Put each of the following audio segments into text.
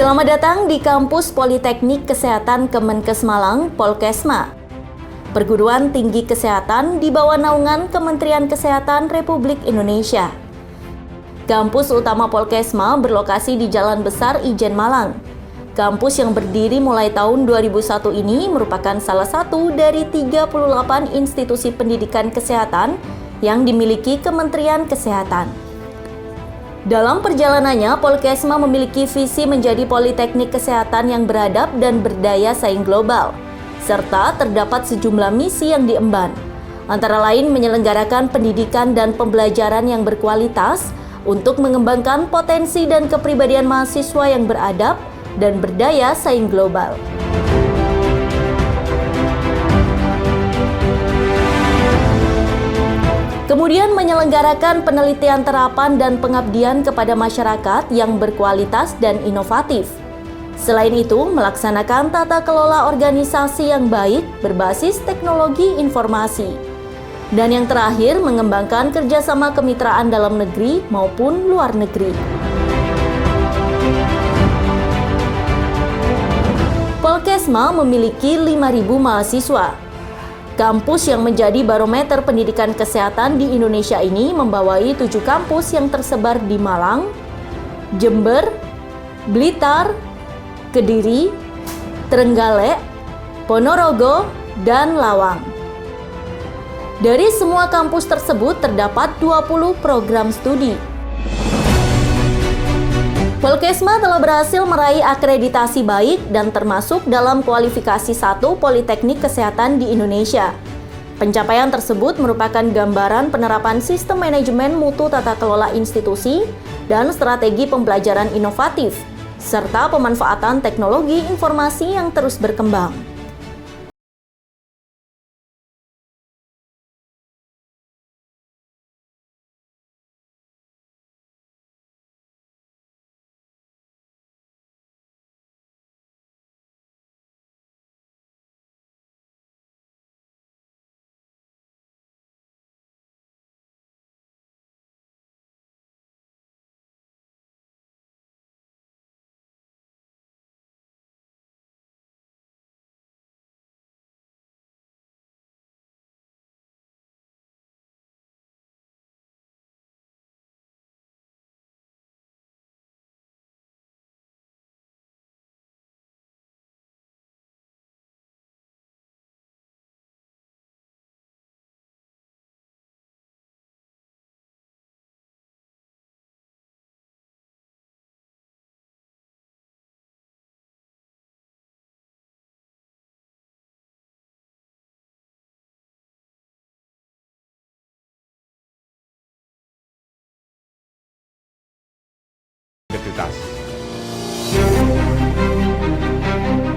Selamat datang di Kampus Politeknik Kesehatan Kemenkes Malang, Polkesma. Perguruan Tinggi Kesehatan di bawah naungan Kementerian Kesehatan Republik Indonesia. Kampus utama Polkesma berlokasi di Jalan Besar Ijen Malang. Kampus yang berdiri mulai tahun 2001 ini merupakan salah satu dari 38 institusi pendidikan kesehatan yang dimiliki Kementerian Kesehatan. Dalam perjalanannya, Polkesma memiliki visi menjadi politeknik kesehatan yang beradab dan berdaya saing global, serta terdapat sejumlah misi yang diemban, antara lain menyelenggarakan pendidikan dan pembelajaran yang berkualitas untuk mengembangkan potensi dan kepribadian mahasiswa yang beradab dan berdaya saing global. Kemudian menyelenggarakan penelitian terapan dan pengabdian kepada masyarakat yang berkualitas dan inovatif. Selain itu, melaksanakan tata kelola organisasi yang baik berbasis teknologi informasi. Dan yang terakhir, mengembangkan kerjasama kemitraan dalam negeri maupun luar negeri. Polkesma memiliki 5.000 mahasiswa. Kampus yang menjadi barometer pendidikan kesehatan di Indonesia ini membawai 7 kampus yang tersebar di Malang, Jember, Blitar, Kediri, Trenggalek, Ponorogo, dan Lawang. Dari semua kampus tersebut terdapat 20 program studi. Polkesma telah berhasil meraih akreditasi baik dan termasuk dalam kualifikasi 1 Politeknik Kesehatan di Indonesia. Pencapaian tersebut merupakan gambaran penerapan sistem manajemen mutu tata kelola institusi dan strategi pembelajaran inovatif, serta pemanfaatan teknologi informasi yang terus berkembang.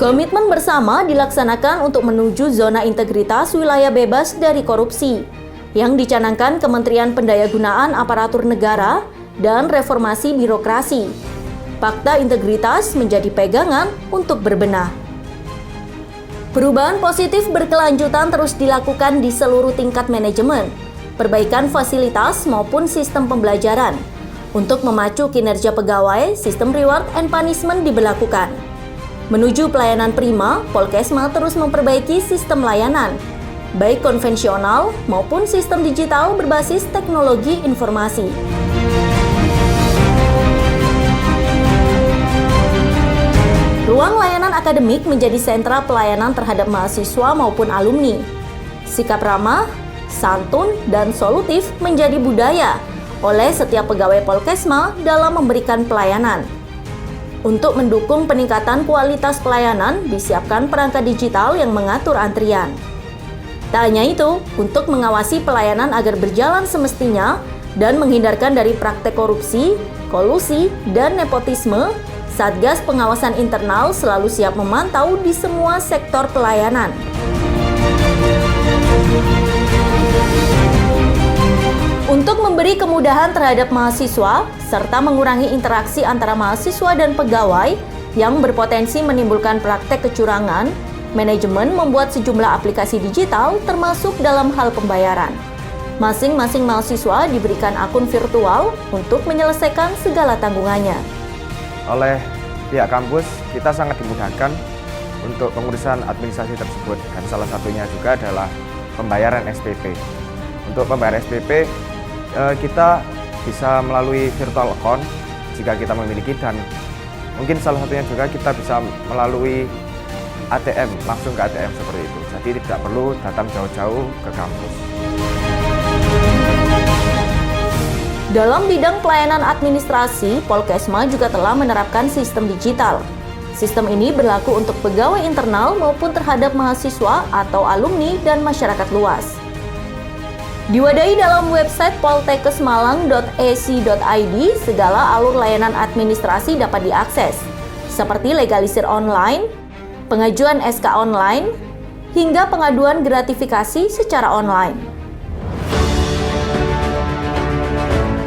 Komitmen bersama dilaksanakan untuk menuju zona integritas wilayah bebas dari korupsi yang dicanangkan Kementerian Pendayagunaan Aparatur Negara dan Reformasi Birokrasi. Fakta integritas menjadi pegangan untuk berbenah. Perubahan positif berkelanjutan terus dilakukan di seluruh tingkat manajemen, perbaikan fasilitas maupun sistem pembelajaran. Untuk memacu kinerja pegawai, sistem reward and punishment diberlakukan. Menuju pelayanan prima, Polkesma terus memperbaiki sistem layanan, baik konvensional maupun sistem digital berbasis teknologi informasi. Ruang layanan akademik menjadi sentra pelayanan terhadap mahasiswa maupun alumni. Sikap ramah, santun, dan solutif menjadi budaya oleh setiap pegawai Polkesma dalam memberikan pelayanan. Untuk mendukung peningkatan kualitas pelayanan, disiapkan perangkat digital yang mengatur antrian. Tak hanya itu, untuk mengawasi pelayanan agar berjalan semestinya dan menghindarkan dari praktek korupsi, kolusi, dan nepotisme, Satgas Pengawasan Internal selalu siap memantau di semua sektor pelayanan. Untuk memberi kemudahan terhadap mahasiswa, serta mengurangi interaksi antara mahasiswa dan pegawai yang berpotensi menimbulkan praktek kecurangan, manajemen membuat sejumlah aplikasi digital termasuk dalam hal pembayaran. Masing-masing mahasiswa diberikan akun virtual untuk menyelesaikan segala tanggungannya. Oleh pihak kampus kita sangat dimudahkan untuk pengurusan administrasi tersebut, dan salah satunya juga adalah pembayaran SPP. Untuk pembayaran SPP kita bisa melalui virtual account jika kita memiliki, dan mungkin salah satunya juga kita bisa melalui ATM, langsung ke ATM seperti itu. Jadi tidak perlu datang jauh-jauh ke kampus. Dalam bidang pelayanan administrasi, Polkesma juga telah menerapkan sistem digital. Sistem ini berlaku untuk pegawai internal maupun terhadap mahasiswa atau alumni dan masyarakat luas. Diwadahi dalam website poltekkesmalang.ac.id, segala alur layanan administrasi dapat diakses, seperti legalisir online, pengajuan SK online, hingga pengaduan gratifikasi secara online.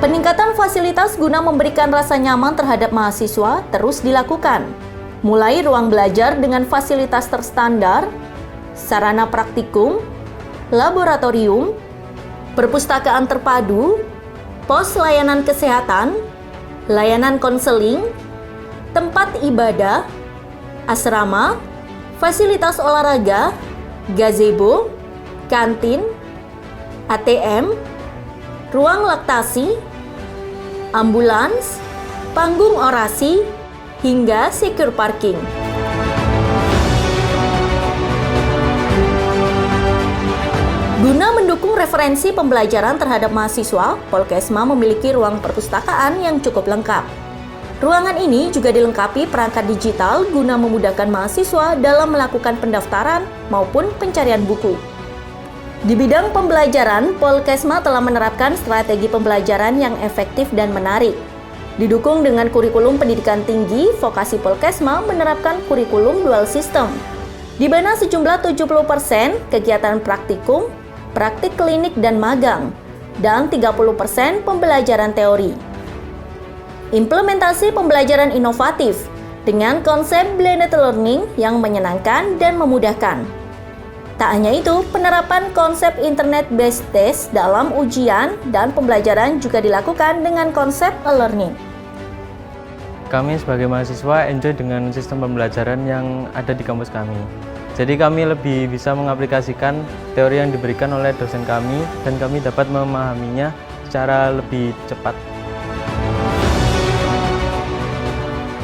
Peningkatan fasilitas guna memberikan rasa nyaman terhadap mahasiswa terus dilakukan, mulai ruang belajar dengan fasilitas terstandar, sarana praktikum, laboratorium, perpustakaan terpadu, pos layanan kesehatan, layanan konseling, tempat ibadah, asrama, fasilitas olahraga, gazebo, kantin, ATM, ruang laktasi, ambulans, panggung orasi, hingga secure parking. Guna mendukung referensi pembelajaran terhadap mahasiswa, Polkesma memiliki ruang perpustakaan yang cukup lengkap. Ruangan ini juga dilengkapi perangkat digital guna memudahkan mahasiswa dalam melakukan pendaftaran maupun pencarian buku. Di bidang pembelajaran, Polkesma telah menerapkan strategi pembelajaran yang efektif dan menarik. Didukung dengan kurikulum pendidikan tinggi, vokasi Polkesma menerapkan kurikulum dual system, di mana sejumlah 70% kegiatan praktikum, praktik klinik dan magang, dan 30% pembelajaran teori. Implementasi pembelajaran inovatif dengan konsep blended learning yang menyenangkan dan memudahkan. Tak hanya itu, penerapan konsep internet-based test dalam ujian dan pembelajaran juga dilakukan dengan konsep e-learning. Kami sebagai mahasiswa enjoy dengan sistem pembelajaran yang ada di kampus kami. Jadi kami lebih bisa mengaplikasikan teori yang diberikan oleh dosen kami, dan kami dapat memahaminya secara lebih cepat.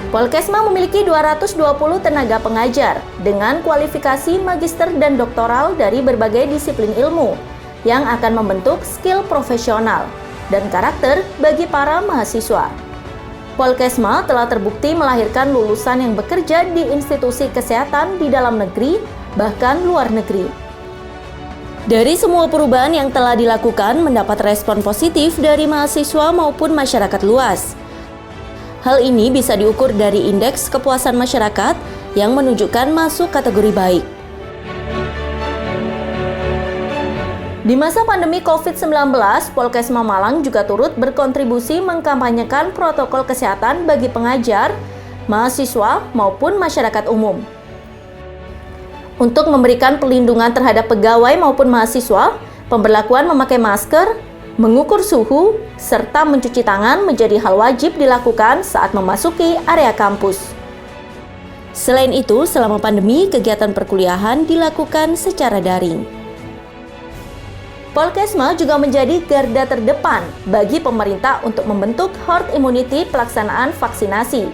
Polkesma memiliki 220 tenaga pengajar dengan kualifikasi magister dan doktoral dari berbagai disiplin ilmu yang akan membentuk skill profesional dan karakter bagi para mahasiswa. Polkesma telah terbukti melahirkan lulusan yang bekerja di institusi kesehatan di dalam negeri, bahkan luar negeri. Dari semua perubahan yang telah dilakukan mendapat respon positif dari mahasiswa maupun masyarakat luas. Hal ini bisa diukur dari indeks kepuasan masyarakat yang menunjukkan masuk kategori baik. Di masa pandemi COVID-19, Polkesma Malang juga turut berkontribusi mengkampanyekan protokol kesehatan bagi pengajar, mahasiswa, maupun masyarakat umum. Untuk memberikan perlindungan terhadap pegawai maupun mahasiswa, pemberlakuan memakai masker, mengukur suhu, serta mencuci tangan menjadi hal wajib dilakukan saat memasuki area kampus. Selain itu, selama pandemi, kegiatan perkuliahan dilakukan secara daring. Polkesma juga menjadi garda terdepan bagi pemerintah untuk membentuk herd immunity pelaksanaan vaksinasi.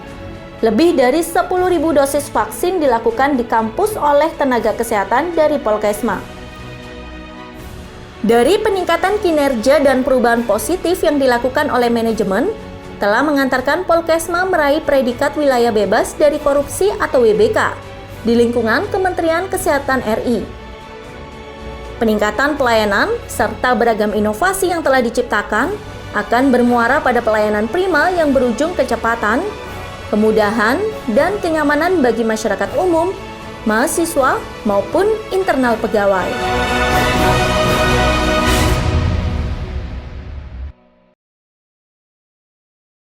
Lebih dari 10.000 dosis vaksin dilakukan di kampus oleh tenaga kesehatan dari Polkesma. Dari peningkatan kinerja dan perubahan positif yang dilakukan oleh manajemen, telah mengantarkan Polkesma meraih predikat wilayah bebas dari korupsi atau WBK di lingkungan Kementerian Kesehatan RI. Peningkatan pelayanan serta beragam inovasi yang telah diciptakan akan bermuara pada pelayanan prima yang berujung kecepatan, kemudahan, dan kenyamanan bagi masyarakat umum, mahasiswa, maupun internal pegawai.